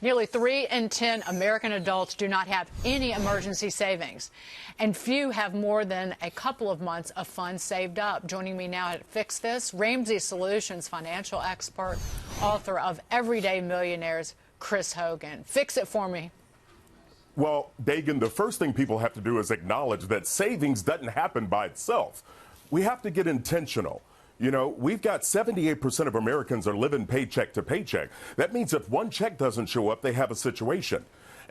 Nearly 3 in 10 American adults do not have any emergency savings, and few have more than a couple of months of funds saved up. Joining me now to fix this, Ramsey Solutions financial expert, author of Everyday Millionaires, Chris Hogan. Fix it for me. Well, Dagan, the first thing people have to do is acknowledge that savings doesn't happen by itself. We have to get intentional. You know, we've got 78% of Americans are living paycheck to paycheck. That means if one check doesn't show up, they have a situation.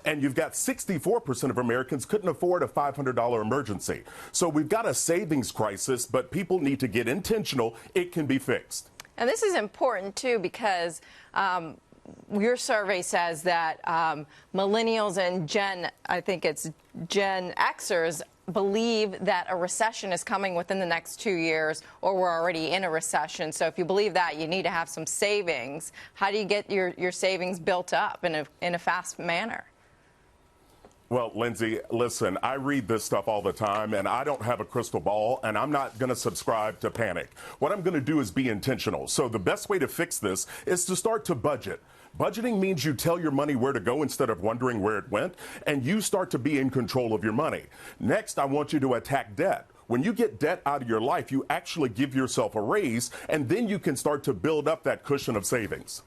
And you've got 64% of Americans couldn't afford a $500 emergency. So we've got a savings crisis, but people need to get intentional. It can be fixed. And this is important, too, because your survey says that millennials and I think it's Gen Xers, believe that a recession is coming within the next 2 years, or we're already in a recession. So if you believe that, you need to have some savings. How do you get your savings built up in a fast manner? Well, Lindsay, listen, I read this stuff all the time, and I don't have a crystal ball, and I'm not going to subscribe to panic. What I'm going to do is be intentional. So the best way to fix this is to start to budget. Budgeting means you tell your money where to go instead of wondering where it went, and you start to be in control of your money. Next, I want you to attack debt. When you get debt out of your life, you actually give yourself a raise, and then you can start to build up that cushion of savings.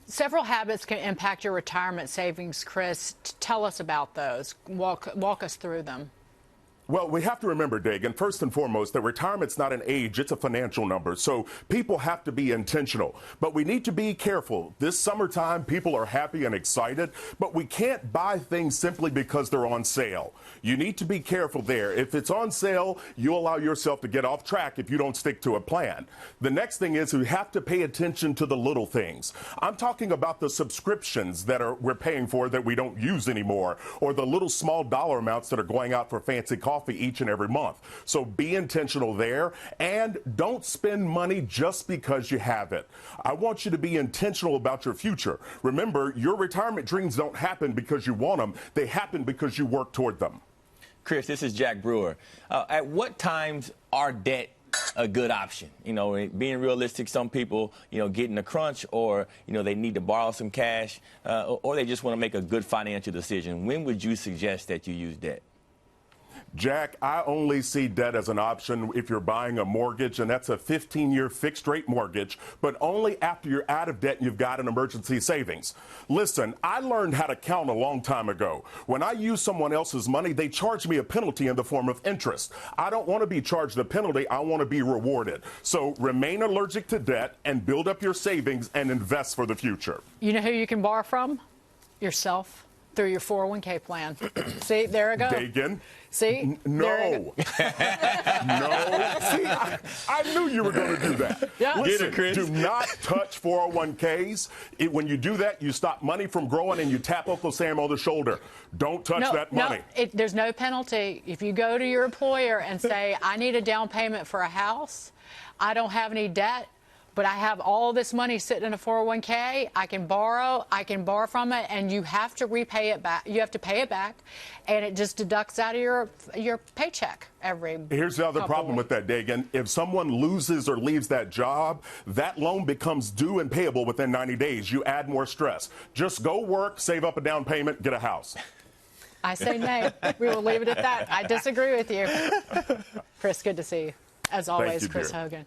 Several habits can impact your retirement savings, Chris. Tell us about those. Walk us through them. Well, we have to remember, Dagan, first and foremost, that retirement's not an age, it's a financial number. So people have to be intentional. But we need to be careful. This summertime, people are happy and excited, but we can't buy things simply because they're on sale. You need to be careful there. If it's on sale, you allow yourself to get off track if you don't stick to a plan. The next thing is we have to pay attention to the little things. I'm talking about the subscriptions that we're paying for that we don't use anymore, or the little small dollar amounts that are going out for fancy coffee each and every month. So be intentional there, and don't spend money just because you have it. I want you to be intentional about your future. Remember, your retirement dreams don't happen because you want them. They happen because you work toward them. Chris, this is Jack Brewer. At what times are debt a good option? You know, being realistic, some people, get in a crunch, or, they need to borrow some cash, or they just want to make a good financial decision. When would you suggest that you use debt? Jack, I only see debt as an option if you're buying a mortgage, and that's a 15-year fixed-rate mortgage, but only after you're out of debt and you've got an emergency savings. Listen, I learned how to count a long time ago. When I use someone else's money, they charge me a penalty in the form of interest. I don't want to be charged a penalty. I want to be rewarded. So remain allergic to debt and build up your savings and invest for the future. You know who you can borrow from? Yourself. Through your 401k plan. See, there I go. Dagan? See? No. No. See, I knew you were going to do that. Yeah. Listen, Get it, Chris. do not touch 401ks. When you do that, you stop money from growing and you tap Uncle Sam on the shoulder. Don't touch that money. No, there's no penalty. If you go to your employer and say, I need a down payment for a house, I don't have any debt, but I have all this money sitting in a 401k, I can borrow from it, and you have to repay it back. You have to pay it back, and it just deducts out of your paycheck every Here's the other problem with that, Dagan. If someone loses or leaves that job, that loan becomes due and payable within 90 days. You add more stress. Just go work, save up a down payment, get a house. I say nay. We will leave it at that. I disagree with you. Chris, good to see you. As always, Thank you, Chris dear. Hogan.